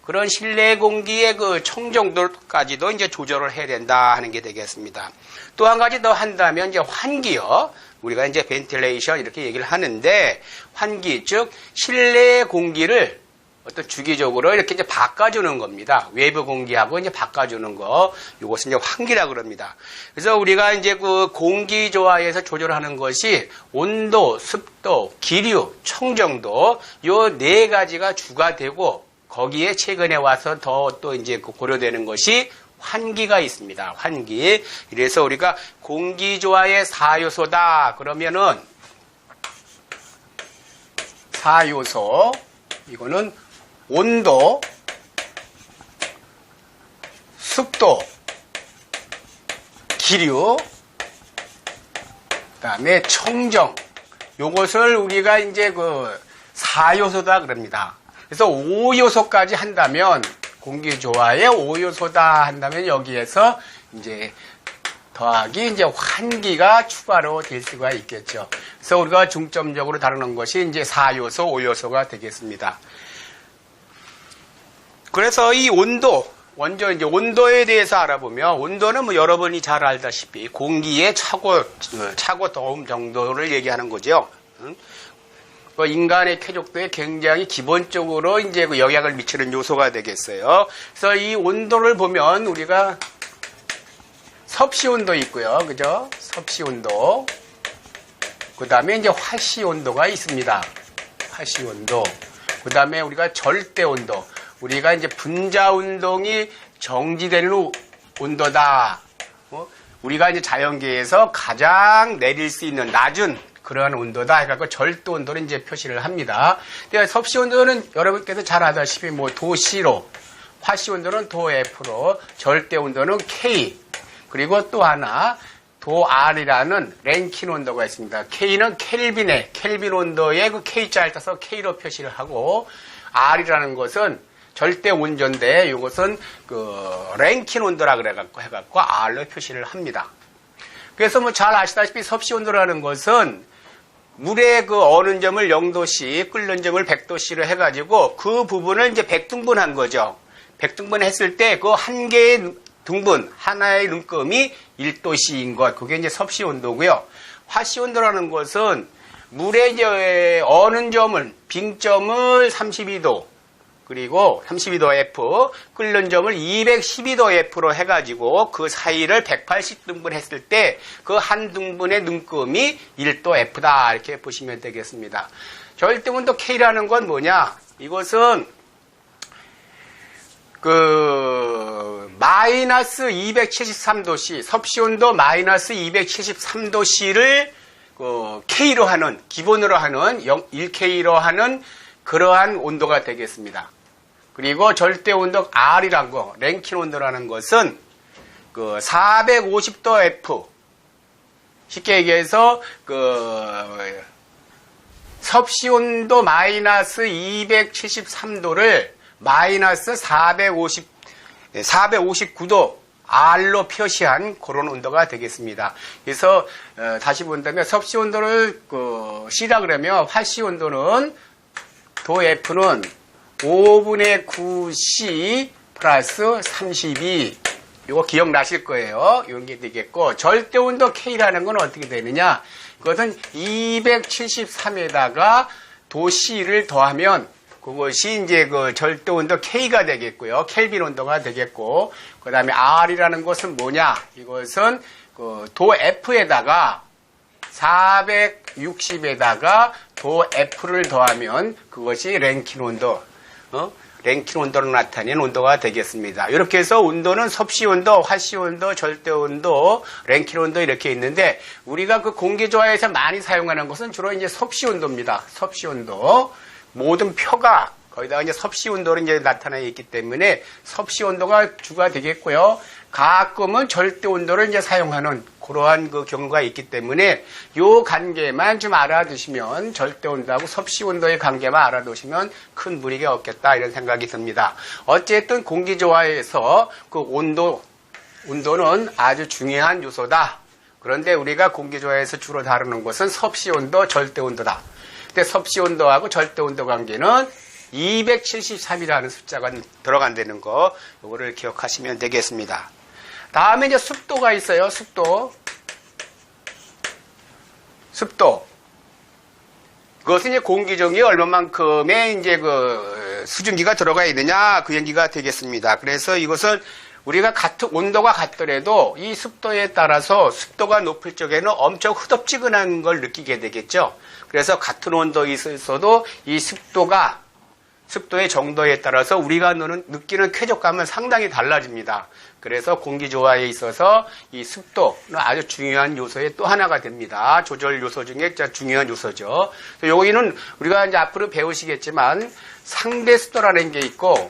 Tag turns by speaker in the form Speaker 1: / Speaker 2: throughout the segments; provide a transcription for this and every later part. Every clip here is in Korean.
Speaker 1: 그런 실내 공기의 그 청정도까지도 이제 조절을 해야 된다 하는 게 되겠습니다. 또 한 가지 더 한다면 이제 환기요. 우리가 이제 벤틸레이션 이렇게 얘기를 하는데 환기, 즉 실내 공기를 어떤 주기적으로 이렇게 이제 바꿔주는 겁니다. 외부 공기하고 이제 바꿔주는 거, 이것은 이제 환기라 그럽니다. 그래서 우리가 이제 그 공기 조화에서 조절하는 것이 온도, 습도, 기류, 청정도, 요 네 가지가 주가 되고 거기에 최근에 와서 더 또 이제 고려되는 것이 환기가 있습니다. 환기. 그래서 우리가 공기 조화의 4요소다. 그러면은 4요소, 이거는 온도, 습도, 기류, 그 다음에 청정. 요것을 우리가 이제 그 4요소다 그럽니다. 그래서 5요소까지 한다면, 공기조화의 5요소다 한다면 여기에서 이제 더하기 이제 환기가 추가로 될 수가 있겠죠. 그래서 우리가 중점적으로 다루는 것이 이제 4요소, 5요소가 되겠습니다. 그래서 이 온도, 먼저 이제 온도에 대해서 알아보면, 온도는 뭐 여러분이 잘 알다시피 공기의 차고 더움 정도를 얘기하는 거죠. 인간의 쾌적도에 굉장히 기본적으로 이제 그 영향을 미치는 요소가 되겠어요. 그래서 이 온도를 보면 우리가 섭씨 온도 있고요. 그죠? 섭씨 온도. 그 다음에 이제 화씨 온도가 있습니다. 화씨 온도. 그 다음에 우리가 절대 온도. 우리가 이제 분자 운동이 정지되는 온도다. 우리가 이제 자연계에서 가장 내릴 수 있는 낮은 그러한 온도다 해갖고 절대 온도를 이제 표시를 합니다. 그러니까 섭씨 온도는 여러분께서 잘 아다시피 뭐 도C로, 화씨 온도는 도F로, 절대 온도는 K, 그리고 또 하나 도R이라는 랭킨 온도가 있습니다. K는 켈빈 온도에 그 K자를 따서 K로 표시를 하고, R이라는 것은 절대 온도인데 이것은 그 랭킨 온도라 그래갖고 해갖고 R로 표시를 합니다. 그래서 뭐 잘 아시다시피 섭씨 온도라는 것은 물의 그 어는 점을 0도씨, 끓는 점을 100도씨로 해가지고 그 부분을 이제 100등분한 거죠. 100등분 했을 때 그 한 개의 등분, 하나의 눈금이 1도씨인 것. 그게 이제 섭씨 온도고요. 화씨 온도라는 것은 물의 이제 어는 점을, 빙점을 32도, 그리고 32도 F, 끓는 점을 212도 F로 해가지고 그 사이를 180등분 했을 때 그 한 등분의 눈금이 1도 F다. 이렇게 보시면 되겠습니다. 절대온도 K라는 건 뭐냐? 이것은 그 마이너스 273도씨, 섭씨온도 마이너스 273도씨를 그 K로 하는, 기본으로 하는 1K로 하는 그러한 온도가 되겠습니다. 그리고 절대 온도 R이란 거, 랭킨 온도라는 것은 그 450도 F, 쉽게 얘기해서 그 섭씨 온도 마이너스 273도를 마이너스 459도 R로 표시한 그런 온도가 되겠습니다. 그래서 다시 본다면 섭씨 온도를 그 C라 그러면 화씨 온도는 도 F는 5분의 9C 플러스 32. 이거 기억나실 거예요. 이런 게 되겠고, 절대온도 K라는 건 어떻게 되느냐? 그것은 273에다가 도 C를 더하면 그것이 이제 그 절대온도 K가 되겠고요. 켈빈 온도가 되겠고, 그 다음에 R이라는 것은 뭐냐? 이것은 그 도 F에다가 460에다가 도 F를 더하면 그것이 랭킨 온도, 랭킨 온도로 나타내는 온도가 되겠습니다. 이렇게 해서 온도는 섭씨 온도, 화씨 온도, 절대 온도, 랭킨 온도 이렇게 있는데 우리가 그 공기조화에서 많이 사용하는 것은 주로 이제 섭씨 온도입니다. 섭씨 온도. 모든 표가 거기다가 이제 섭씨 온도로 이제 나타나 있기 때문에 섭씨 온도가 주가 되겠고요. 가끔은 절대 온도를 이제 사용하는 그러한 그 경우가 있기 때문에 요 관계만 좀 알아두시면, 절대 온도하고 섭씨 온도의 관계만 알아두시면 큰 무리가 없겠다 이런 생각이 듭니다. 어쨌든 공기조화에서 그 온도는 아주 중요한 요소다. 그런데 우리가 공기조화에서 주로 다루는 것은 섭씨 온도, 절대 온도다. 근데 섭씨 온도하고 절대 온도 관계는 273이라는 숫자가 들어간다는 거, 요거를 기억하시면 되겠습니다. 다음에 이제 습도가 있어요. 습도. 그것은 이제 공기중에 얼마만큼의 이제 그 수증기가 들어가 있느냐, 그 얘기가 되겠습니다. 그래서 이것은 우리가 같은 온도가 같더라도 이 습도에 따라서 습도가 높을 적에는 엄청 흐덥지근한 걸 느끼게 되겠죠. 그래서 같은 온도에 있어도 이 습도의 정도에 따라서 우리가 느끼는 쾌적감은 상당히 달라집니다. 그래서 공기 조화에 있어서 이 습도는 아주 중요한 요소의 또 하나가 됩니다. 조절 요소 중에 중요한 요소죠. 여기는 우리가 이제 앞으로 배우시겠지만 상대 습도라는 게 있고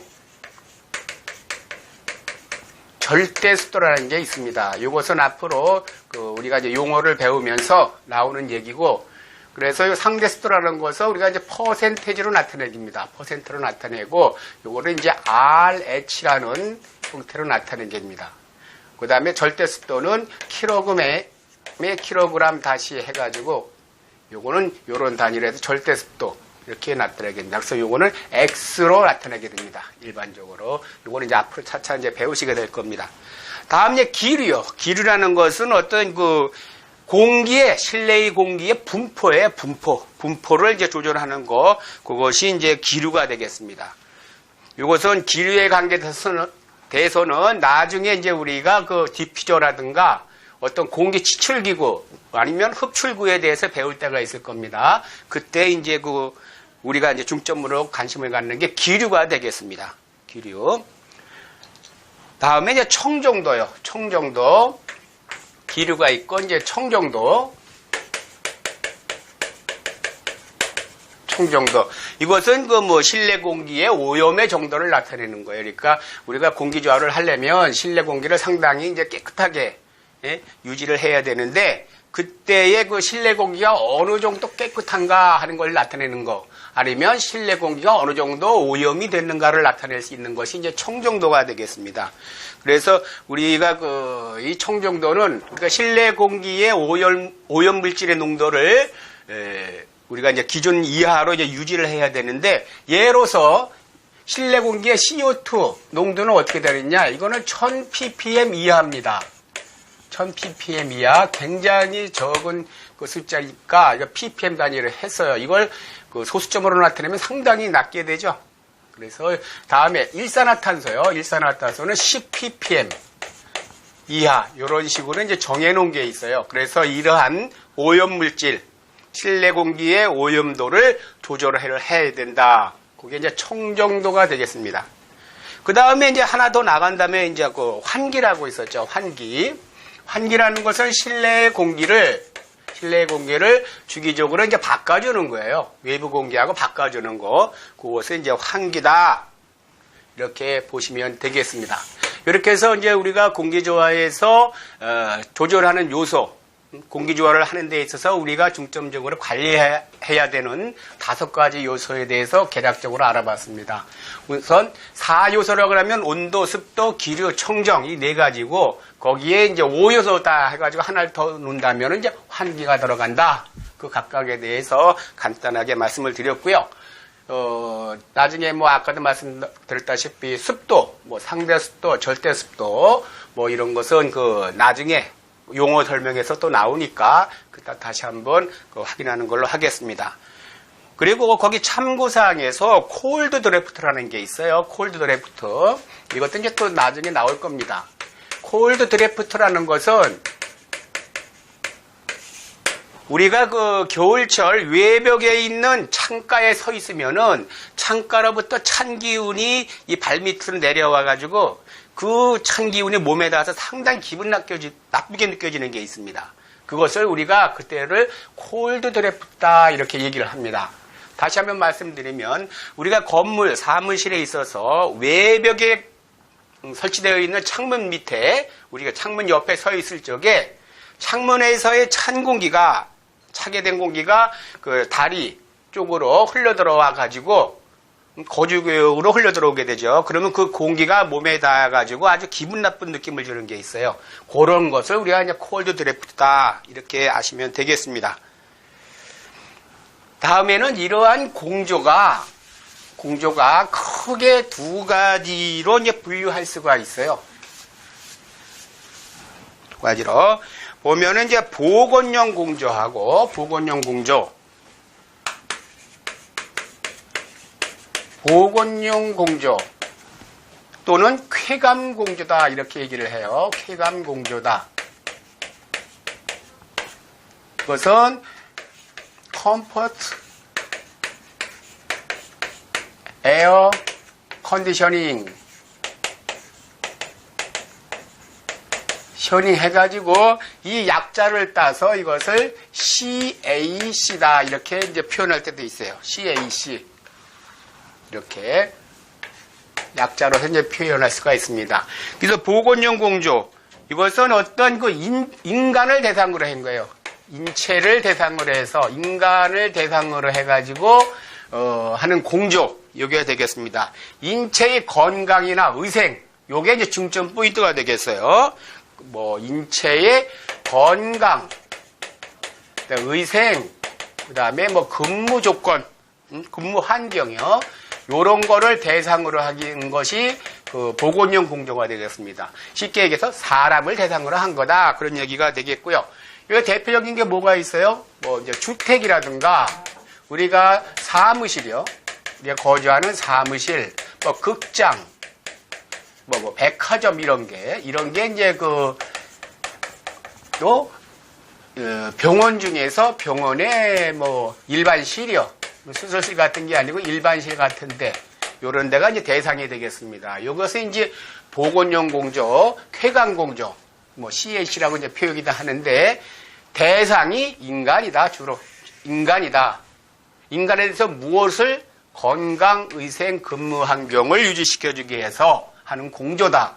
Speaker 1: 절대 습도라는 게 있습니다. 이것은 앞으로 우리가 이제 용어를 배우면서 나오는 얘기고, 그래서 상대 습도라는 것은 우리가 이제 퍼센테이지로 나타내기입니다. 퍼센트로 나타내고, 요거를 이제 RH라는 형태로 나타낸 겁니다. 그 다음에 절대 습도는 킬로그램에 킬로그램 다시 해가지고, 요거는 요런 단위로 해서 절대 습도. 이렇게 나타내겠습니다. 그래서 요거는 X로 나타내게 됩니다. 일반적으로. 요거는 이제 앞으로 차차 이제 배우시게 될 겁니다. 다음 이제 기류요. 기류라는 것은 어떤 실내의 공기의 분포예요. 분포를 이제 조절하는 거. 그것이 이제 기류가 되겠습니다. 이것은 기류에 관계돼서는 나중에 이제 우리가 디퓨저라든가 어떤 공기 치출기구 아니면 흡출구에 대해서 배울 때가 있을 겁니다. 그때 이제 우리가 이제 중점으로 관심을 갖는 게 기류가 되겠습니다. 기류. 다음에 이제 청정도요. 청정도. 기류가 있고, 이제 청정도. 이것은 실내 공기의 오염의 정도를 나타내는 거예요. 그러니까 우리가 공기 조화를 하려면 실내 공기를 상당히 이제 깨끗하게 유지를 해야 되는데, 그때의 실내 공기가 어느 정도 깨끗한가 하는 걸 나타내는 거, 아니면 실내 공기가 어느 정도 오염이 됐는가를 나타낼 수 있는 것이 이제 청정도가 되겠습니다. 그래서 우리가 이 청정도는 그러니까 실내 공기의 오염 물질의 농도를 우리가 이제 기준 이하로 이제 유지를 해야 되는데, 예로서 실내 공기의 CO2 농도는 어떻게 되느냐? 이거는 1000ppm 이하입니다. 1000ppm 이하, 굉장히 적은 숫자니까 ppm 단위를 했어요. 이걸 소수점으로 나타내면 상당히 낮게 되죠. 그래서 다음에 일산화탄소요. 일산화탄소는 10ppm 이하, 이런 식으로 이제 정해놓은 게 있어요. 그래서 이러한 오염물질, 실내 공기의 오염도를 조절을 해야 된다. 그게 이제 청정도가 되겠습니다. 그 다음에 이제 하나 더 나간다면 이제 환기라고 있었죠. 환기라는 것은 실내 공기를 주기적으로 이제 바꿔주는 거예요. 외부 공기하고 바꿔주는 거. 그것을 이제 환기다. 이렇게 보시면 되겠습니다. 이렇게 해서 이제 우리가 공기조화에서 조절하는 요소, 공기조화를 하는 데 있어서 우리가 중점적으로 관리해야 되는 5가지 요소에 대해서 개략적으로 알아봤습니다. 우선 4요소라고 하면 온도, 습도, 기류, 청정 이 4가지고, 거기에 이제 5요소 다 해가지고 하나를 더 넣는다면 이제 환기가 들어간다. 그 각각에 대해서 간단하게 말씀을 드렸고요. 나중에 아까도 말씀드렸다시피 습도, 상대 습도, 절대 습도, 이런 것은 나중에 용어 설명에서 또 나오니까 다시 한번 확인하는 걸로 하겠습니다. 그리고 거기 참고사항에서 콜드 드래프트라는 게 있어요. 콜드 드래프트. 이것도 이제 또 나중에 나올 겁니다. 콜드 드래프트라는 것은 우리가 겨울철 외벽에 있는 창가에 서 있으면은 창가로부터 찬 기운이 이 발밑으로 내려와 가지고 그 찬 기운이 몸에 닿아서 상당히 기분 나쁘게 느껴지는 게 있습니다. 그것을 우리가 그때를 콜드 드래프트다 이렇게 얘기를 합니다. 다시 한번 말씀드리면 우리가 건물, 사무실에 있어서 외벽에 설치되어 있는 창문 밑에 우리가 창문 옆에 서 있을 적에 창문에서의 찬 공기가, 차게 된 공기가 다리 쪽으로 흘러 들어와 가지고 거주구역으로 흘러 들어오게 되죠. 그러면 그 공기가 몸에 닿아 가지고 아주 기분 나쁜 느낌을 주는 게 있어요. 그런 것을 우리가 이제 콜드 드래프트다 이렇게 아시면 되겠습니다. 다음에는 이러한 공조가 공조가 크게 두 가지로 이제 분류할 수가 있어요. 두 가지로 보면은 이제 보건용 공조하고 보건용 공조, 보건용 공조 또는 쾌감 공조다 이렇게 얘기를 해요. 쾌감 공조다. 그것은 컴포트 에어 컨디셔닝 셔닝 해가지고 이 약자를 따서 이것을 CAC다 이렇게 이제 표현할 때도 있어요. CAC 이렇게 약자로 이제 표현할 수가 있습니다. 그래서 보건용 공조 이것은 어떤 그 인간을 대상으로 한 거예요. 인체를 대상으로 해서 인간을 대상으로 해가지고 하는 공조 요게 되겠습니다. 인체의 건강이나 의생 요게 이제 중점 포인트가 되겠어요. 뭐 인체의 건강, 의생, 그다음에 뭐 근무 조건, 근무 환경이요. 요런 거를 대상으로 하는 것이 그 보건용 공조가 되겠습니다. 쉽게 얘기해서 사람을 대상으로 한 거다 그런 얘기가 되겠고요. 이 대표적인 게 뭐가 있어요? 뭐 이제 주택이라든가 우리가 사무실이요. 우리가 거주하는 사무실, 뭐 극장, 뭐 백화점 이런 게 이제 또 병원 중에서 병원의 뭐 일반실이요. 수술실 같은 게 아니고 일반실 같은데 요런 데가 이제 대상이 되겠습니다. 이것은 이제 보건용 공조, 쾌감 공조, 뭐 CAC라고 이제 표기도 하는데 대상이 인간이다. 주로 인간이다. 인간에 대해서 무엇을 건강, 의생, 근무 환경을 유지시켜주기 위해서 하는 공조다.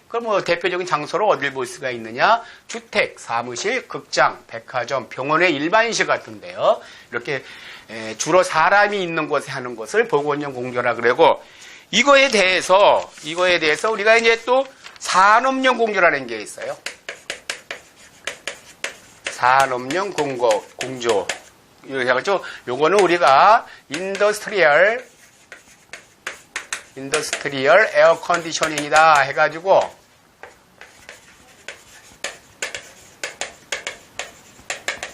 Speaker 1: 그럼 뭐 대표적인 장소로 어딜 볼 수가 있느냐? 주택, 사무실, 극장, 백화점, 병원의 일반실 같은데요. 이렇게 주로 사람이 있는 곳에 하는 것을 보건용 공조라 그러고 이거에 대해서 우리가 이제 또 산업용 공조라는 게 있어요. 산업용 공조. 이렇게 해가지고 요거는 우리가 인더스트리얼 에어 컨디셔닝이다 해가지고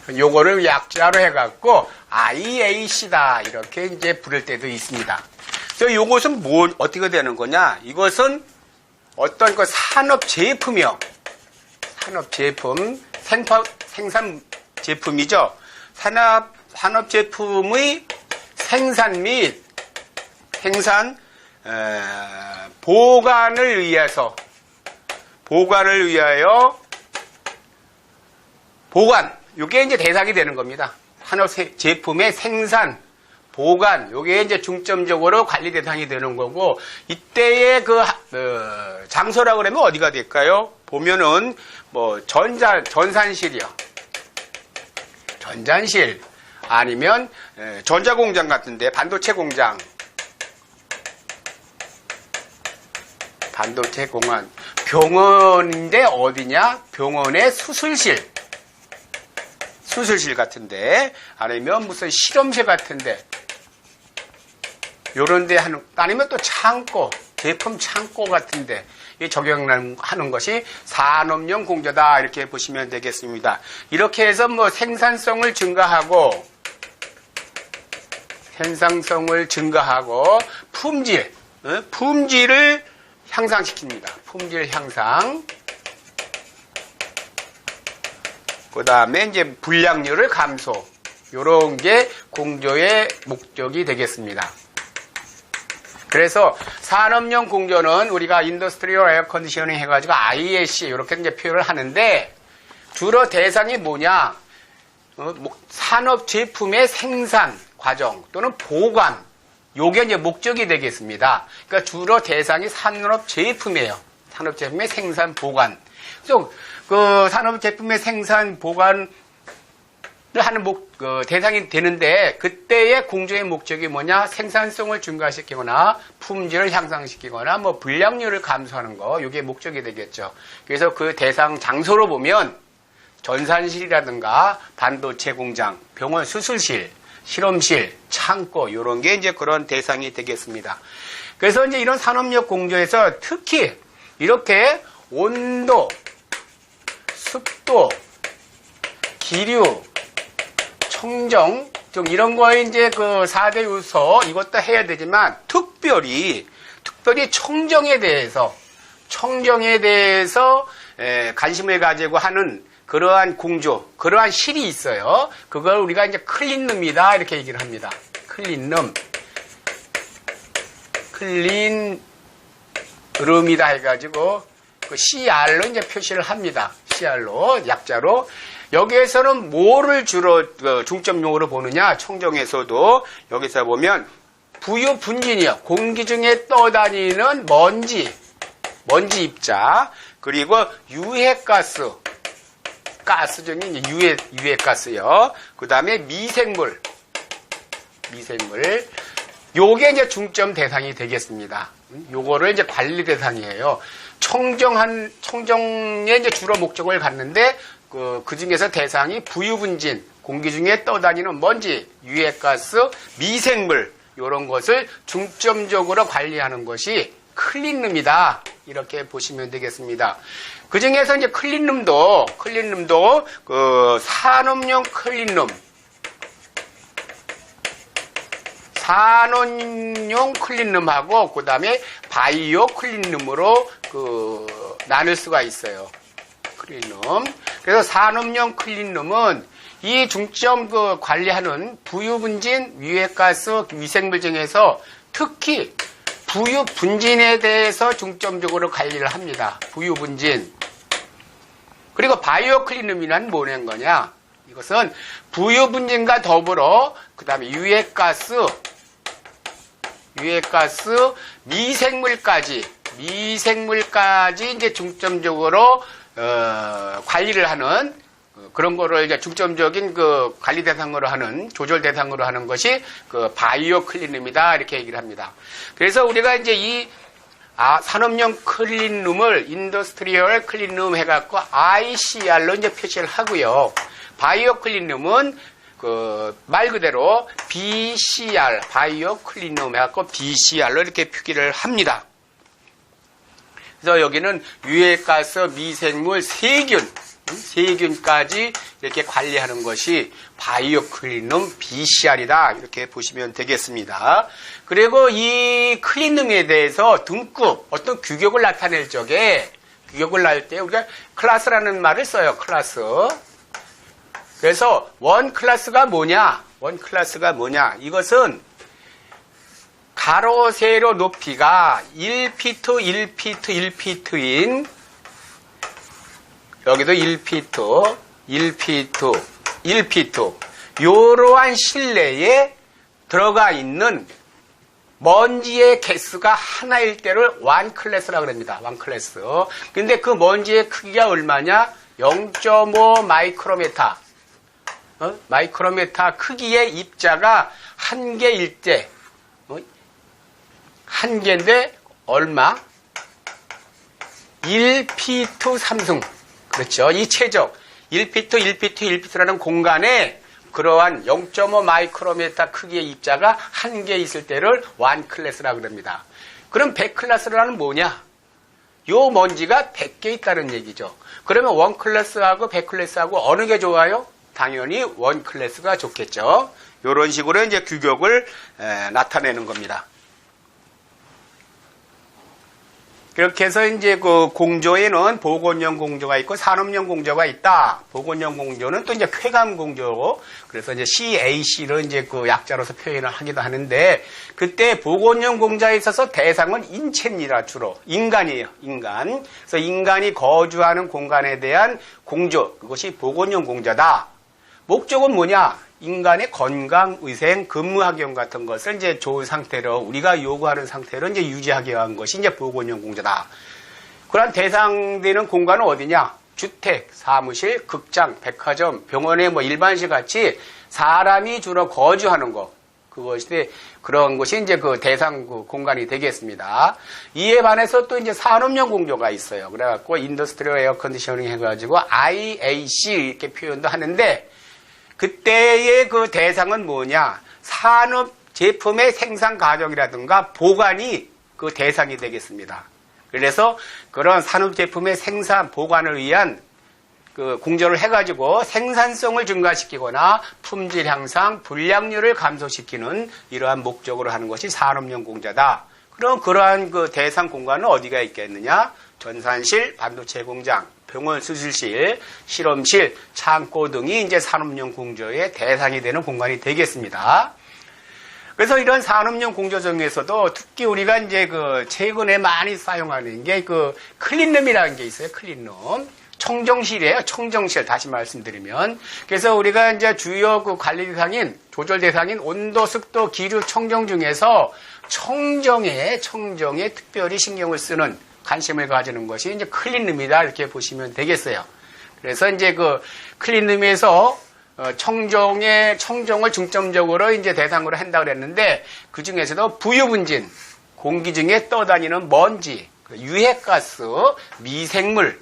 Speaker 1: 요거를 약자로 해갖고 IAC다 이렇게 이제 부를 때도 있습니다. 그래서 요것은 어떻게 되는 거냐? 이것은 어떤 그 산업 제품이요. 산업 제품, 생산 제품이죠. 산업 제품의 생산 및 보관을 위하여 보관 요게 이제 대상이 되는 겁니다. 산업 제품의 생산, 보관 요게 이제 중점적으로 관리 대상이 되는 거고 이때의 그 장소라고 그러면 어디가 될까요? 보면은 뭐 전산실이요. 전산실 아니면 전자공장 같은데 반도체 공장 병원인데 어디냐? 병원의 수술실 같은데 아니면 무슨 실험실 같은데 요런 데 아니면 또 창고 제품 창고 같은데 적용하는 것이 산업용 공조다 이렇게 보시면 되겠습니다. 이렇게 해서 뭐 생산성을 증가하고 품질을 향상시킵니다. 품질 향상. 그 다음에 이제 불량률을 감소. 요런 게 공조의 목적이 되겠습니다. 그래서 산업용 공조는 우리가 인더스트리얼 에어 컨디셔닝 해가지고 IAC 이렇게 이제 표현을 하는데 주로 대상이 뭐냐? 산업 제품의 생산 과정 또는 보관. 요게 이제 목적이 되겠습니다. 그러니까 주로 대상이 산업 제품이에요. 산업 제품의 생산 보관. 그래서 그 산업 제품의 생산 보관을 하는 대상이 되는데 그때의 공조의 목적이 뭐냐? 생산성을 증가시키거나 품질을 향상시키거나 뭐 불량률을 감소하는 거. 요게 목적이 되겠죠. 그래서 그 대상 장소로 보면 전산실이라든가 반도체 공장, 병원 수술실 실험실, 창고 이런 게 이제 그런 대상이 되겠습니다. 그래서 이제 이런 산업용 공조에서 특히 이렇게 온도, 습도, 기류, 청정 좀 이런 거에 이제 그 4대 요소 이것도 해야 되지만 특별히 청정에 대해서 관심을 가지고 하는 그러한 공조, 그러한 실이 있어요. 그걸 우리가 이제 클린룸이다 이렇게 얘기를 합니다. 클린룸이다 해가지고 그 CR로 이제 표시를 합니다. CR로 약자로. 여기에서는 뭐를 주로 중점 용어로 보느냐? 청정에서도 여기서 보면 부유 분진이요. 공기 중에 떠다니는 먼지 입자, 그리고 유해가스, 가스 중에 이제 유해가스요. 그 다음에 미생물. 요게 이제 중점 대상이 되겠습니다. 요거를 이제 관리 대상이에요. 청정에 이제 주로 목적을 갖는데, 그 중에서 대상이 부유분진, 공기 중에 떠다니는 먼지, 유해가스, 미생물, 요런 것을 중점적으로 관리하는 것이 클린룸이다. 이렇게 보시면 되겠습니다. 그 중에서 이제 클린룸도 그 산업용 클린룸하고 그 다음에 바이오 클린룸으로 나눌 수가 있어요. 클린룸. 그래서 산업용 클린룸은 이 중점 관리하는 부유분진, 유해가스, 미생물 중에서 특히 부유분진에 대해서 중점적으로 관리를 합니다. 부유분진. 그리고 바이오 클린룸이란 뭐냐는 거냐? 이것은 부유분진과 더불어 그 다음에 유해가스, 미생물까지 이제 중점적으로 관리를 하는 그런 거를 이제 중점적인 그 관리 대상으로 하는, 조절 대상으로 하는 것이 그 바이오 클린룸이다 이렇게 얘기를 합니다. 그래서 우리가 이제 이 산업용 클린룸을 인더스트리얼 클린룸 해갖고 ICR로 이제 표시를 하고요. 바이오 클린룸은 말 그대로 BCR, 바이오 클린룸 해갖고 BCR로 이렇게 표기를 합니다. 그래서 여기는 유해가스, 미생물, 세균까지 이렇게 관리하는 것이 바이오 클린룸 BCR이다. 이렇게 보시면 되겠습니다. 그리고 이 클린룸에 대해서 등급, 어떤 규격을 나타낼 적에, 규격을 날 때 우리가 클래스라는 말을 써요. 클래스. 그래서 원 클래스가 뭐냐? 이것은 가로, 세로 높이가 1피트인 여기도 1피트 이러한 실내에 들어가 있는 먼지의 개수가 하나일 때를 원 클래스라고 합니다. 원 클래스. 근데 그 먼지의 크기가 얼마냐? 0.5 마이크로메타. 마이크로메타 크기의 입자가 한 개일 때, 한 개인데 얼마? 1피트 3승. 그렇죠. 이 최적 1피트라는 공간에 그러한 0.5 마이크로메타 크기의 입자가 한 개 있을 때를 원 클래스라고 합니다. 그럼 100 클래스라는 뭐냐? 요 먼지가 100개 있다는 얘기죠. 그러면 원 클래스하고 100 클래스하고 어느 게 좋아요? 당연히 원 클래스가 좋겠죠. 이런 식으로 이제 규격을 나타내는 겁니다. 그렇게 해서 이제 그 공조에는 보건용 공조가 있고 산업용 공조가 있다. 보건용 공조는 또 이제 쾌감 공조. 그래서 이제 CAC로 이제 그 약자로서 표현을 하기도 하는데, 그때 보건용 공조에 있어서 대상은 인체입니다. 주로. 인간이에요. 인간. 그래서 인간이 거주하는 공간에 대한 공조. 그것이 보건용 공조다. 목적은 뭐냐? 인간의 건강, 위생, 근무 환경 같은 것을 이제 좋은 상태로, 우리가 요구하는 상태로 이제 유지하기 위한 것이 이제 보건용 공조다. 그런 대상되는 공간은 어디냐? 주택, 사무실, 극장, 백화점, 병원에 뭐 일반실 같이 사람이 주로 거주하는 것. 그것이, 그런 것이 이제 그 대상 공간이 되겠습니다. 이에 반해서 또 이제 산업용 공조가 있어요. 그래갖고 인더스트리얼 에어 컨디셔닝 해가지고 IAC 이렇게 표현도 하는데, 그때의 그 대상은 뭐냐? 산업 제품의 생산 과정이라든가 보관이 그 대상이 되겠습니다. 그래서 그런 산업 제품의 생산 보관을 위한 그 공조를 해가지고 생산성을 증가시키거나 품질 향상, 불량률을 감소시키는 이러한 목적으로 하는 것이 산업용 공자다. 그럼 그러한 그 대상 공간은 어디가 있겠느냐? 전산실, 반도체 공장, 병원 수술실, 실험실, 창고 등이 이제 산업용 공조의 대상이 되는 공간이 되겠습니다. 그래서 이런 산업용 공조 중에서도 특히 우리가 이제 그 최근에 많이 사용하는 게 그 클린룸이라는 게 있어요. 클린룸. 청정실이에요. 청정실. 다시 말씀드리면. 그래서 우리가 이제 주요 그 관리 대상인, 조절 대상인 온도, 습도, 기류, 청정 중에서 청정에 특별히 신경을 쓰는 관심을 가지는 것이 이제 클린룸이다. 이렇게 보시면 되겠어요. 그래서 이제 그 클린룸에서 청정을 중점적으로 이제 대상으로 한다 그랬는데 그 중에서도 부유분진, 공기 중에 떠다니는 먼지, 유해가스, 미생물,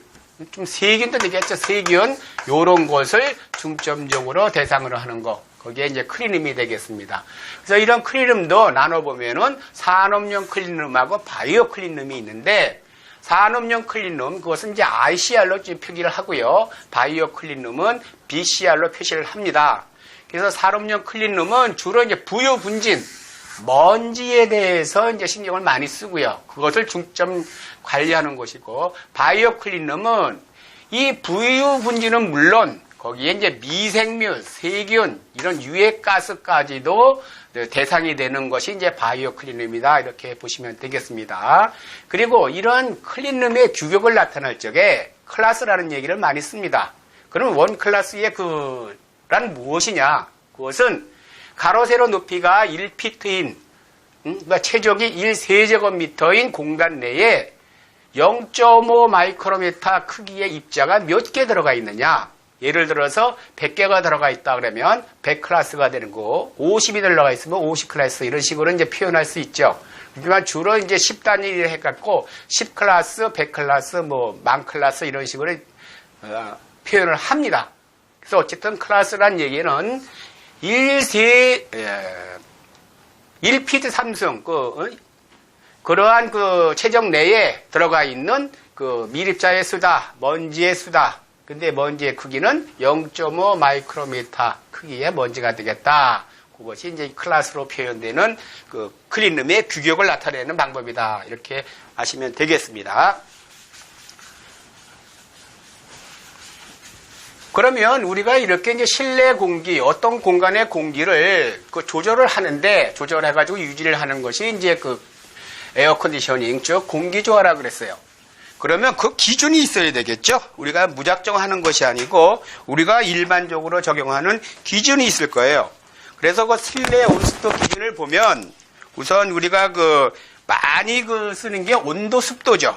Speaker 1: 좀 세균도 되겠죠. 세균, 요런 것을 중점적으로 대상으로 하는 거. 거기에 이제 클린룸이 되겠습니다. 그래서 이런 클린룸도 나눠보면은 산업용 클린룸하고 바이오 클린룸이 있는데 산업용 클린룸, 그것은 이제 ICR로 표기를 하고요. 바이오 클린룸은 BCR로 표시를 합니다. 그래서 산업용 클린룸은 주로 이제 부유 분진, 먼지에 대해서 이제 신경을 많이 쓰고요. 그것을 중점 관리하는 것이고, 바이오 클린룸은 이 부유 분진은 물론 거기에 이제 미생물, 세균, 이런 유해가스까지도 대상이 되는 것이 이제 바이오 클린룸이다. 이렇게 보시면 되겠습니다. 그리고 이런 클린룸의 규격을 나타낼 적에 클래스라는 얘기를 많이 씁니다. 그럼 원 클래스의 란 무엇이냐? 그것은 가로 세로 높이가 1피트인, 그러니까 최적이 1세제곱미터인 공간 내에 0.5 마이크로미터 크기의 입자가 몇 개 들어가 있느냐? 예를 들어서 100개가 들어가 있다 그러면 100클래스가 되는 거, 50이 들어가 있으면 50클래스, 이런 식으로 이제 표현할 수 있죠. 하지만 주로 이제 10단위를 해갖고 10클래스, 100클래스, 뭐 10,000클래스 이런 식으로 표현을 합니다. 그래서 어쨌든 클래스란 얘기는 1피트 3승, 그러한 그 체적 내에 들어가 있는 그 밀입자의 수다, 먼지의 수다. 근데 먼지의 크기는 0.5 마이크로미터 크기의 먼지가 되겠다. 그것이 이제 클래스로 표현되는 그 클린룸의 규격을 나타내는 방법이다. 이렇게 아시면 되겠습니다. 그러면 우리가 이렇게 이제 실내 공기, 어떤 공간의 공기를 그 조절을 하는데, 조절해가지고 유지를 하는 것이 이제 그 에어컨디셔닝, 즉 공기조화라 그랬어요. 그러면 그 기준이 있어야 되겠죠? 우리가 무작정 하는 것이 아니고 우리가 일반적으로 적용하는 기준이 있을 거예요. 그래서 그 실내 온습도 기준을 보면 우선 우리가 많이 쓰는 게 온도 습도죠.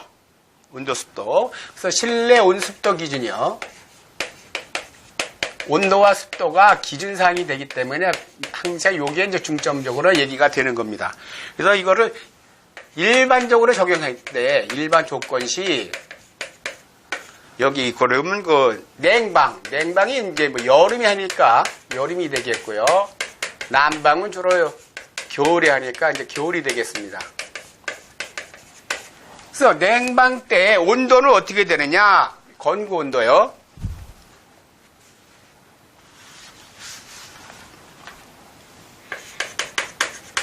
Speaker 1: 온도 습도. 그래서 실내 온습도 기준이요. 온도와 습도가 기준사항이 되기 때문에 항상 요게 이제 중점적으로 얘기가 되는 겁니다. 그래서 이거를 일반적으로 적용할 때 일반 조건시 여기 그러면 냉방이 이제 뭐 여름이 하니까 여름이 되겠고요. 난방은 주로 겨울에 하니까 이제 겨울이 되겠습니다. 그래서 냉방 때 온도는 어떻게 되느냐? 건구 온도요.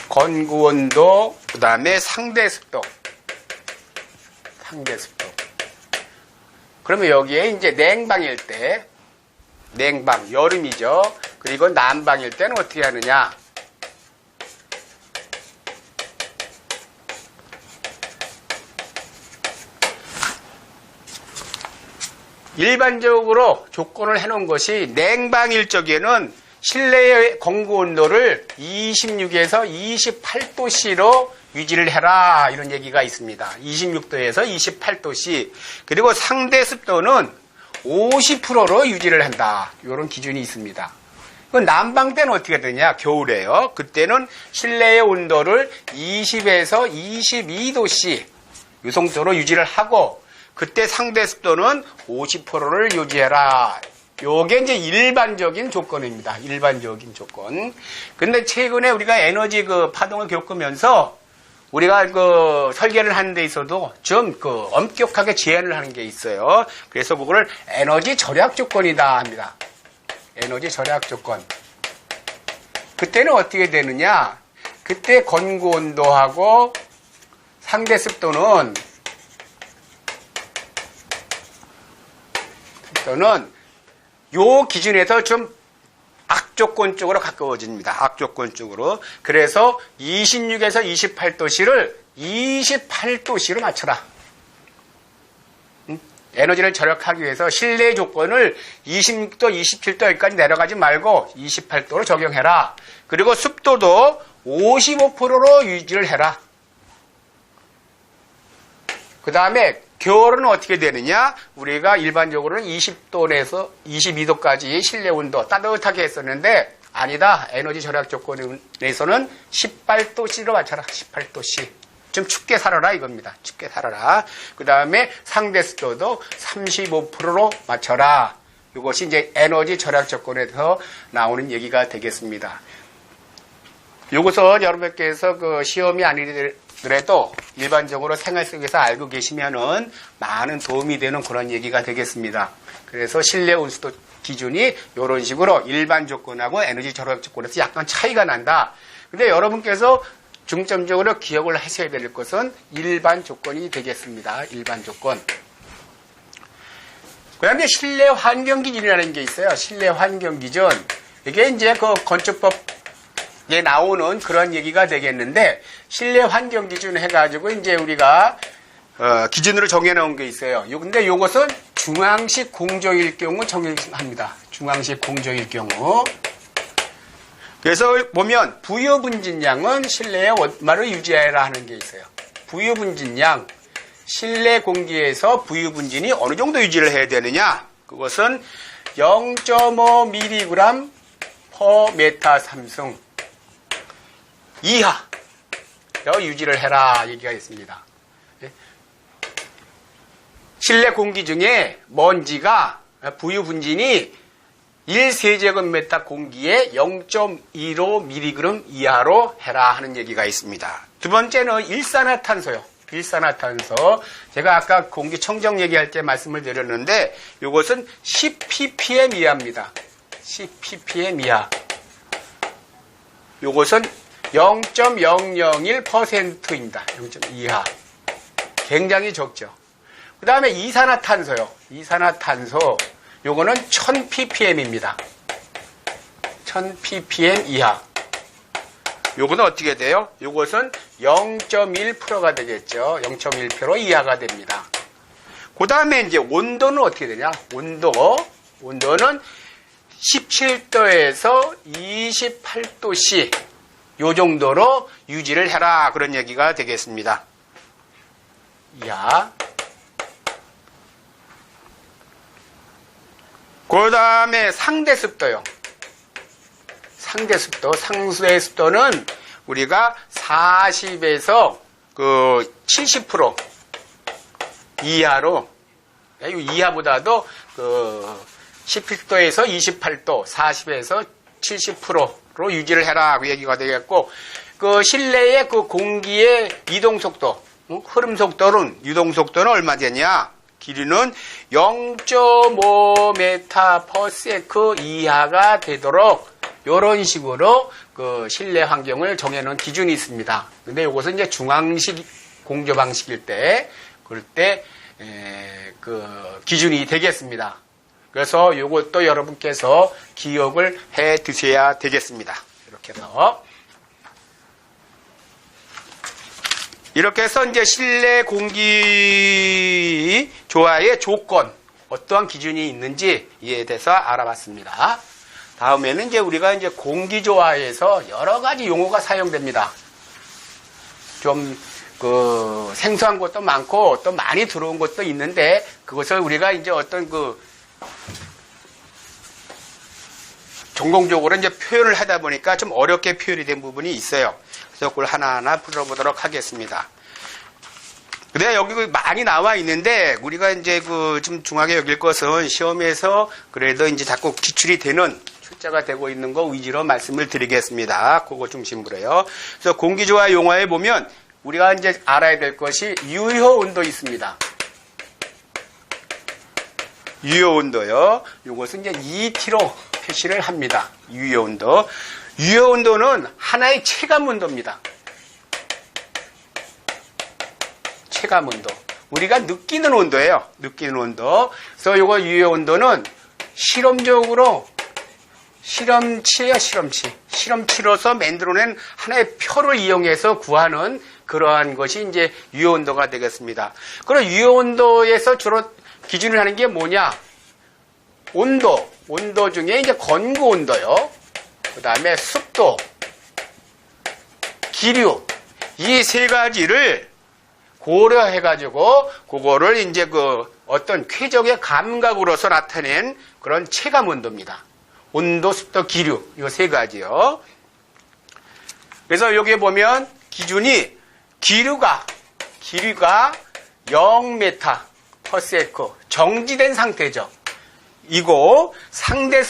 Speaker 1: 건구 온도, 그 다음에 상대 습도. 그러면 여기에 이제 냉방일 때, 냉방, 여름이죠. 그리고 난방일 때는 어떻게 하느냐? 일반적으로 조건을 해놓은 것이 냉방일 적에는 실내의 건구 온도를 26에서 28도씨로 유지를 해라, 이런 얘기가 있습니다. 26도에서 28도씨. 그리고 상대 습도는 50%로 유지를 한다. 이런 기준이 있습니다. 난방 때는 어떻게 되냐? 겨울에요. 그때는 실내의 온도를 20에서 22도씨 이 정도로 유지를 하고, 그때 상대 습도는 50%를 유지해라. 요게 이제 일반적인 조건입니다. 일반적인 조건. 근데 최근에 우리가 에너지 그 파동을 겪으면서 우리가 그 설계를 하는 데 있어도 좀 그 엄격하게 제한을 하는 게 있어요. 그래서 그거를 에너지 절약 조건이다 합니다. 에너지 절약 조건. 그때는 어떻게 되느냐? 그때 건구 온도하고 상대 습도는 요 기준에서 좀 악조건 쪽으로 가까워집니다. 악조건 쪽으로. 그래서 26에서 28도씨를 28도씨로 맞춰라. 에너지를 절약하기 위해서 실내 조건을 26도, 27도까지 내려가지 말고 28도로 적용해라. 그리고 습도도 55%로 유지를 해라. 그 다음에 겨울은 어떻게 되느냐? 우리가 일반적으로는 20도에서 22도까지 실내 온도 따뜻하게 했었는데 아니다. 에너지 절약 조건에서는 18도씨로 맞춰라. 18도씨. 좀 춥게 살아라 이겁니다. 춥게 살아라. 그 다음에 상대 습도도 35%로 맞춰라. 이것이 이제 에너지 절약 조건에서 나오는 얘기가 되겠습니다. 이것은 여러분께서 그 시험이 아니더라도 일반적으로 생활 속에서 알고 계시면은 많은 도움이 되는 그런 얘기가 되겠습니다. 그래서 실내 온습도 기준이 이런 식으로 일반 조건하고 에너지 절약 조건에서 약간 차이가 난다. 근데 여러분께서 중점적으로 기억을 하셔야 될 것은 일반 조건이 되겠습니다. 일반 조건. 그 다음에 실내 환경 기준이라는 게 있어요. 실내 환경 기준. 이게 이제 그 건축법에 나오는 그런 얘기가 되겠는데, 실내 환경 기준 해가지고 이제 우리가, 기준으로 정해놓은 게 있어요. 근데 요것은 중앙식 공조일 경우 적용합니다. 중앙식 공조일 경우. 그래서 보면 부유분진량은 실내의 원마를 유지해라 하는 게 있어요. 부유분진량, 실내 공기에서 부유분진이 어느 정도 유지를 해야 되느냐? 그것은 0.5mg per 메타 삼승 이하 유지를 해라 얘기가 있습니다. 실내 공기 중에 먼지가 부유분진이 1세제곱미터 공기에 0.15mg 이하로 해라 하는 얘기가 있습니다. 두 번째는 일산화탄소요. 일산화탄소. 제가 아까 공기청정 얘기할 때 말씀을 드렸는데 이것은 10ppm 이하입니다. 10ppm 이하. 이것은 0.001%입니다. 0.2 이하. 굉장히 적죠. 그 다음에 이산화탄소요. 이산화탄소. 요거는 1000ppm입니다. 1000ppm 이하. 요거는 어떻게 돼요? 요것은 0.1%가 되겠죠. 0.1% 이하가 됩니다. 그 다음에 이제 온도는 어떻게 되냐? 온도는 17도에서 28도씨 요 정도로 유지를 해라. 그런 얘기가 되겠습니다. 이하. 그 다음에 상대 습도요. 상대 습도, 상수의 습도는 우리가 40에서 70% 이하로, 이하보다도 17도에서 28도, 40에서 70%로 유지를 해라. 그 얘기가 되겠고, 실내의 공기의 이동 속도, 흐름 속도는, 유동 속도는 얼마 되냐? 길이는 0.5m/s 이하가 되도록 이런 식으로 실내 환경을 정해놓은 기준이 있습니다. 근데 이것은 이제 중앙식 공조 방식일 때 그럴 때 기준이 되겠습니다. 그래서 이것도 여러분께서 기억을 해 두셔야 되겠습니다. 이렇게 해서 이제 실내 공기 조화의 조건, 어떠한 기준이 있는지 이에 대해서 알아봤습니다. 다음에는 이제 우리가 이제 공기 조화에서 여러 가지 용어가 사용됩니다. 좀 생소한 것도 많고 또 많이 들어온 것도 있는데 그것을 우리가 이제 어떤 전공적으로 이제 표현을 하다 보니까 좀 어렵게 표현이 된 부분이 있어요. 그래서 그걸 하나하나 풀어보도록 하겠습니다. 근데 여기 많이 나와 있는데 우리가 이제 좀 중요하게 여길 것은 시험에서 그래도 이제 자꾸 기출이 되는 출제가 되고 있는 거 위주로 말씀을 드리겠습니다. 그거 중심으로요. 그래서 공기조화 용어에 보면 우리가 이제 알아야 될 것이 유효 온도 있습니다. 유효 온도요. 이것은 이제 ET로 표시를 합니다. 유효 온도. 유효 온도는 하나의 체감 온도입니다. 체감 온도. 우리가 느끼는 온도예요. 느끼는 온도. 그래서 이거 유효 온도는 실험적으로 실험치예요, 실험치. 실험치로서 만들어낸 하나의 표를 이용해서 구하는 그러한 것이 이제 유효 온도가 되겠습니다. 그럼 유효 온도에서 주로 기준을 하는 게 뭐냐? 온도 중에 이제 건구 온도요. 그 다음에 습도, 기류. 이 세 가지를 고려해가지고, 그거를 이제 어떤 쾌적의 감각으로서 나타낸 그런 체감 온도입니다. 온도, 습도, 기류. 이 세 가지요. 그래서 여기에 보면 기준이 기류가 0m/s 정지된 상태죠. 이고 상대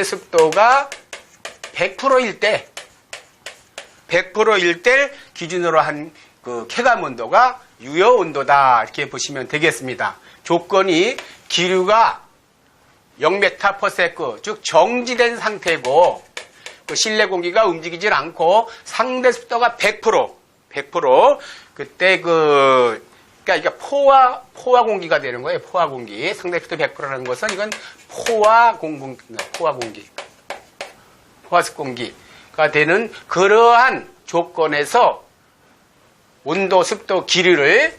Speaker 1: 습도가 100%일 때 100%일 때 기준으로 한 쾌감 온도가 유효 온도다 이렇게 보시면 되겠습니다. 조건이 기류가 0m/s 즉 정지된 상태고 실내 공기가 움직이질 않고 상대 습도가 100% 그때 그러니까 이게 포화 공기가 되는 거예요. 포화 공기. 상대 습도 100%라는 것은 이건 포화습 공기가 되는 그러한 조건에서 온도, 습도, 기류를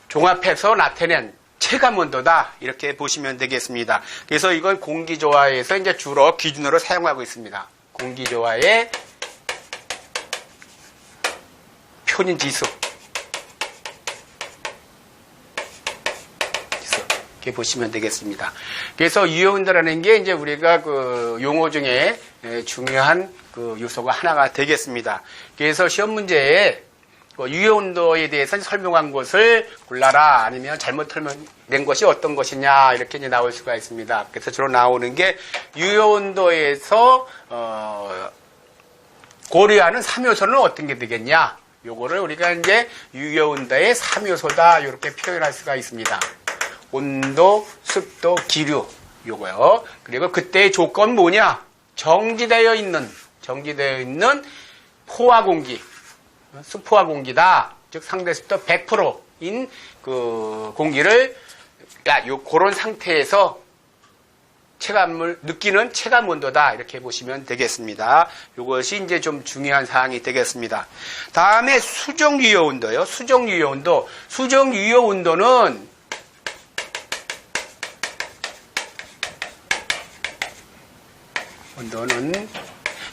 Speaker 1: 종합해서 나타낸 체감 온도다 이렇게 보시면 되겠습니다. 그래서 이걸 공기조화에서 이제 주로 기준으로 사용하고 있습니다. 공기조화의 표준지수 이렇게 보시면 되겠습니다. 그래서 유효 온도라는 게 이제 우리가 용어 중에 중요한 요소가 하나가 되겠습니다. 그래서 시험 문제에 유효 온도에 대해서 설명한 것을 골라라 아니면 잘못 설명된 것이 어떤 것이냐 이렇게 이제 나올 수가 있습니다. 그래서 주로 나오는 게 유효 온도에서 고려하는 3요소는 어떤 게 되겠냐? 요거를 우리가 이제 유효 온도의 3요소다 이렇게 표현할 수가 있습니다. 온도, 습도, 기류 요거요. 그리고 그때의 조건 뭐냐? 정지되어 있는 포화 공기. 수포화 공기다. 즉 상대 습도 100%인 공기를 그런 상태에서 체감을 느끼는 체감 온도다. 이렇게 보시면 되겠습니다. 이것이 이제 좀 중요한 사항이 되겠습니다. 다음에 수정 유효 온도요. 수정 유효 온도. 수정 유효 온도는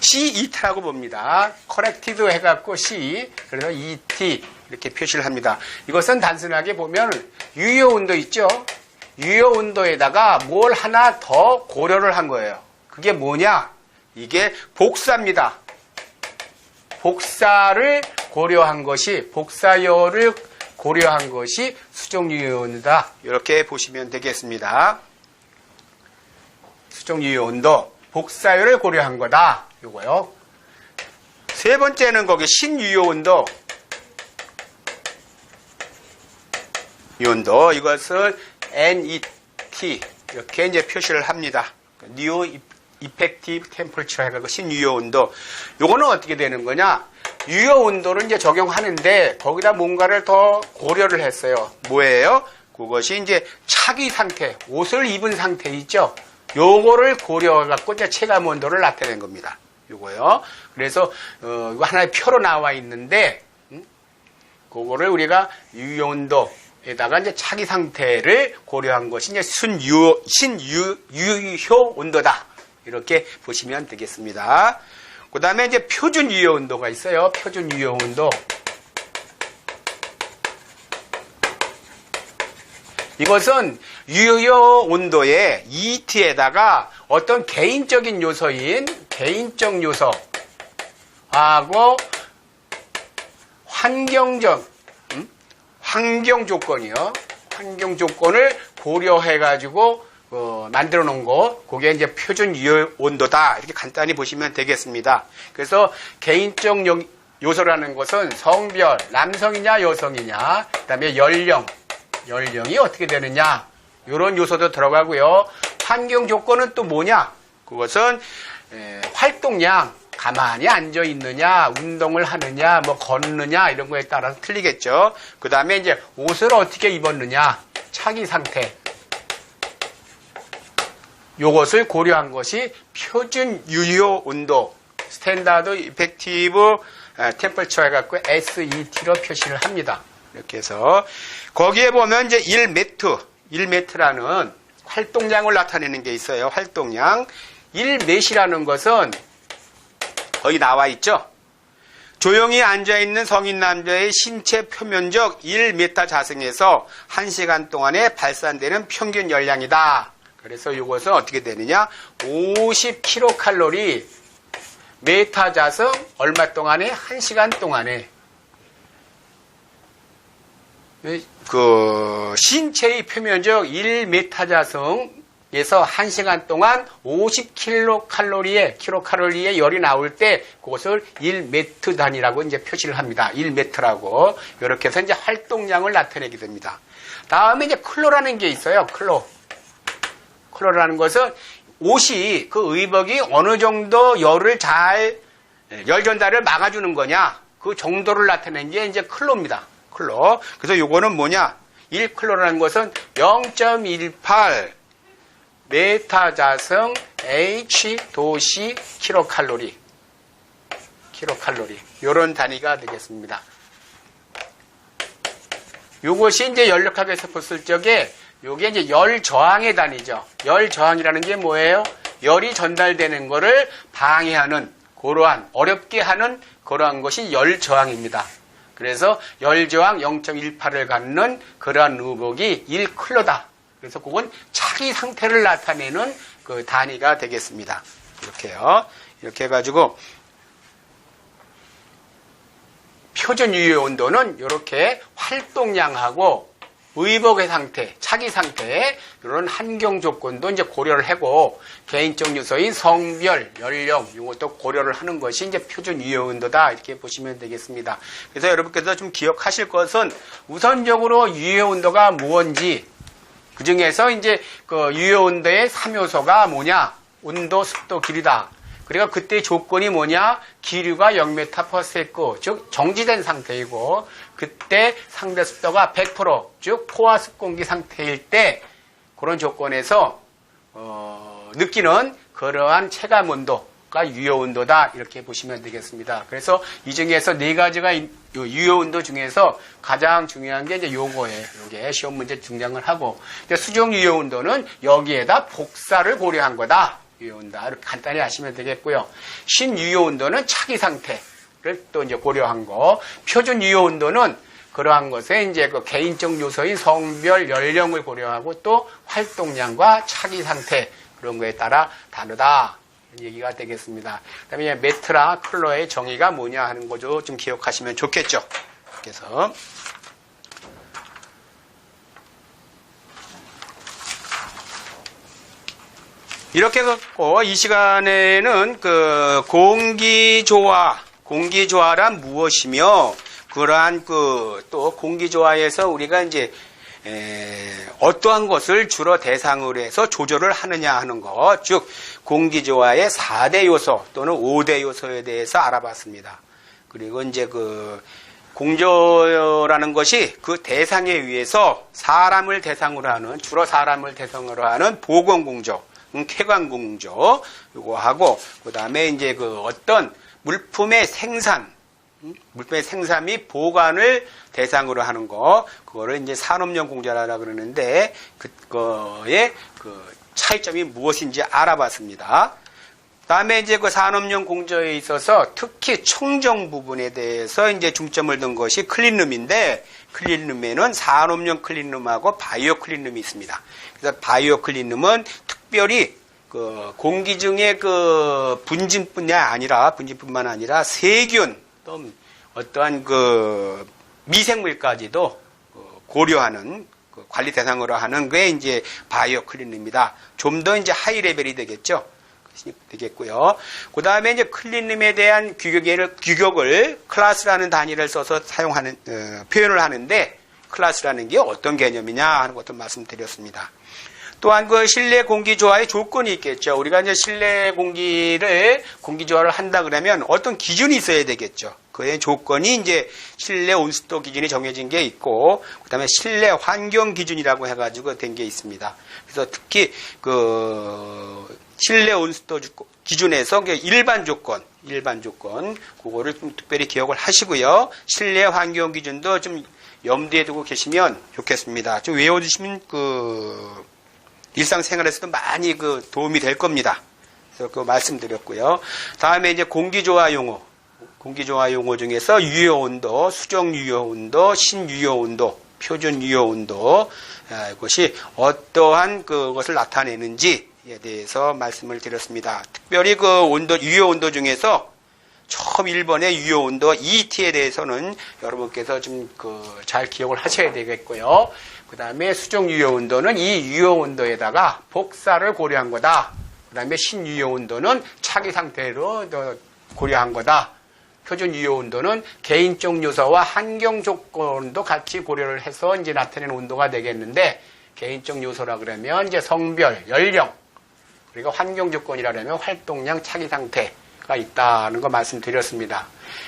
Speaker 1: CET라고 봅니다. 커렉티드 해갖고 C, 그래서 ET 이렇게 표시를 합니다. 이것은 단순하게 보면 유효 온도 있죠? 유효 온도에다가 뭘 하나 더 고려를 한 거예요. 그게 뭐냐? 이게 복사입니다. 복사를 고려한 것이, 복사열을 고려한 것이 수정 유효 온도다. 이렇게 보시면 되겠습니다. 수정 유효 온도. 복사율을 고려한 거다. 요거요. 세 번째는 거기 신유효 온도. 이 온도. 이것을 NET. 이렇게 이제 표시를 합니다. New Effective Temperature 해가지고 신유효 온도. 요거는 어떻게 되는 거냐? 유효 온도를 이제 적용하는데 거기다 뭔가를 더 고려를 했어요. 뭐예요? 그것이 이제 차기 상태, 옷을 입은 상태 있죠? 요거를 고려해갖고 이제 체감 온도를 나타낸 겁니다. 요거요. 그래서, 이거 하나의 표로 나와 있는데, 그거를 우리가 유효 온도에다가 이제 차기 상태를 고려한 것이 이제 신유효 온도다. 이렇게 보시면 되겠습니다. 그 다음에 이제 표준 유효 온도가 있어요. 표준 유효 온도. 이것은 유효 온도의 ET에다가 어떤 개인적인 요소인 개인적 요소하고 환경 조건이요. 환경 조건을 고려해가지고 만들어 놓은 거, 그게 이제 표준 유효 온도다. 이렇게 간단히 보시면 되겠습니다. 그래서 개인적 요소라는 것은 성별, 남성이냐 여성이냐, 그 다음에 연령이 어떻게 되느냐, 이런 요소도 들어가고요. 환경 조건은 또 뭐냐? 그것은 활동량, 가만히 앉아 있느냐, 운동을 하느냐, 뭐 걷느냐, 이런 거에 따라서 틀리겠죠. 그 다음에 이제 옷을 어떻게 입었느냐, 차기 상태. 요것을 고려한 것이 표준 유효 온도, 스탠다드 이펙티브 템퍼처 해갖고 SET로 표시를 합니다. 이렇게 해서 거기에 보면 이제 1m라는 활동량을 나타내는 게 있어요. 활동량. 1m이라는 것은 거기 나와 있죠. 조용히 앉아있는 성인 남자의 신체 표면적 1m 자승에서 1시간 동안에 발산되는 평균 열량이다. 그래서 이것은 어떻게 되느냐? 50kcal 메타 자승 얼마 동안에? 1시간 동안에. 그 신체의 표면적 1m 자승에서 1시간 동안 50kcal의 열이 나올 때 그것을 1m 단위라고 이제 표시를 합니다. 1m라고. 이렇게 해서 이제 활동량을 나타내게 됩니다. 다음에 이제 클로라는 게 있어요. 클로라는 것은 옷이, 그 의복이 어느 정도 열을 열 전달을 막아주는 거냐, 그 정도를 나타내는 게 이제 클로입니다. 클로. 그래서 요거는 뭐냐? 1클로라는 것은 0.18 메타자승 H 도시 킬로칼로리. 요런 단위가 되겠습니다. 요것이 이제 열역학에서 봤을 적에 요게 이제 열 저항의 단위죠. 열 저항이라는 게 뭐예요? 열이 전달되는 거를 방해하는, 그러한, 어렵게 하는 그러한 것이 열 저항입니다. 그래서 열 저항 0.18을 갖는 그러한 의복이 1클로다. 그래서 그건 차기 상태를 나타내는 그 단위가 되겠습니다. 이렇게요. 이렇게 해가지고 표준 유효 온도는 이렇게 활동량하고 의복의 상태, 차기 상태, 이런 환경 조건도 이제 고려를 하고, 개인적 요소인 성별, 연령, 이것도 고려를 하는 것이 이제 표준 유효 온도다. 이렇게 보시면 되겠습니다. 그래서 여러분께서 좀 기억하실 것은 우선적으로 유효 온도가 무엇인지, 그 중에서 이제 그 유효 온도의 3요소가 뭐냐? 온도, 습도, 기류다. 그리고 그때 조건이 뭐냐? 기류가 0m/s, 즉 정지된 상태이고, 그때 상대 습도가 100%, 즉 포화 습공기 상태일 때 그런 조건에서 느끼는 그러한 체감 온도가 유효 온도다. 이렇게 보시면 되겠습니다. 그래서 이 중에서 네 가지가 유효 온도 중에서 가장 중요한 게 이제 요거예요. 요게 시험 문제 등장을 하고, 수정 유효 온도는 여기에다 복사를 고려한 거다. 유효 온도. 이렇게 간단히 아시면 되겠고요. 신유효 온도는 차기 상태를 또 이제 고려한 거. 표준 유효 온도는 그러한 것에 이제 그 개인적 요소인 성별, 연령을 고려하고 또 활동량과 차기 상태, 그런 거에 따라 다르다. 이런 얘기가 되겠습니다. 그 다음에 메트라, 클로의 정의가 뭐냐 하는 거죠. 좀 기억하시면 좋겠죠. 그래서 이렇게 해서 이 시간에는 그 공기조화란 무엇이며, 그러한 또 공기조화에서 우리가 이제 어떠한 것을 주로 대상으로 해서 조절을 하느냐 하는 것, 즉 공기조화의 4대 요소 또는 5대 요소에 대해서 알아봤습니다. 그리고 이제 그 공조라는 것이 그 대상에 의해서 사람을 대상으로 하는, 주로 사람을 대상으로 하는 보건공조, 쾌관공조, 요거 하고, 그 다음에 이제 그 어떤 물품의 생산 및 보관을 대상으로 하는 거, 그거를 이제 산업용 공조라고 그러는데, 그거의 그 차이점이 무엇인지 알아봤습니다. 다음에 이제 그 산업용 공조에 있어서 특히 청정 부분에 대해서 이제 중점을 둔 것이 클린룸인데, 클린룸에는 산업용 클린룸하고 바이오 클린룸이 있습니다. 그래서 바이오 클린룸은 특별히 그 공기 중에 그 분진뿐만 아니라 세균, 또 어떠한 그 미생물까지도 고려하는 관리 대상으로 하는 게 이제 바이오 클린룸입니다. 좀 더 이제 하이 레벨이 되겠고요. 그 다음에 이제 클린룸에 대한 규격을 클래스라는 단위를 써서 사용하는, 표현을 하는데, 클래스라는 게 어떤 개념이냐 하는 것도 말씀드렸습니다. 또한 그 실내 공기 조화의 조건이 있겠죠. 우리가 이제 실내 공기 조화를 한다 그러면 어떤 기준이 있어야 되겠죠. 그의 조건이 이제 실내 온습도 기준이 정해진 게 있고, 그 다음에 실내 환경 기준이라고 해가지고 된 게 있습니다. 그래서 특히 그 실내 온습도 기준에서 일반 조건, 그거를 좀 특별히 기억을 하시고요. 실내 환경 기준도 좀 염두에 두고 계시면 좋겠습니다. 좀 외워주시면 일상생활에서도 많이 도움이 될 겁니다. 그래서 그거 말씀드렸고요. 다음에 이제 공기조화 용어 중에서 유효온도, 수정 유효온도, 신유효온도, 표준 유효온도, 이것이 어떠한 그것을 나타내는지에 대해서 말씀을 드렸습니다. 특별히 유효온도 중에서 처음 1번의 유효온도 ET에 대해서는 여러분께서 좀 잘 기억을 하셔야 되겠고요. 그 다음에 수정 유효온도는 이 유효온도에다가 복사를 고려한 거다. 그 다음에 신유효온도는 차기 상태로 고려한 거다. 표준 유효온도는 개인적 요소와 환경 조건도 같이 고려를 해서 이제 나타내는 온도가 되겠는데, 개인적 요소라 그러면 이제 성별, 연령, 그리고 환경 조건이라 그러면 활동량, 차기 상태가 있다는 거 말씀드렸습니다.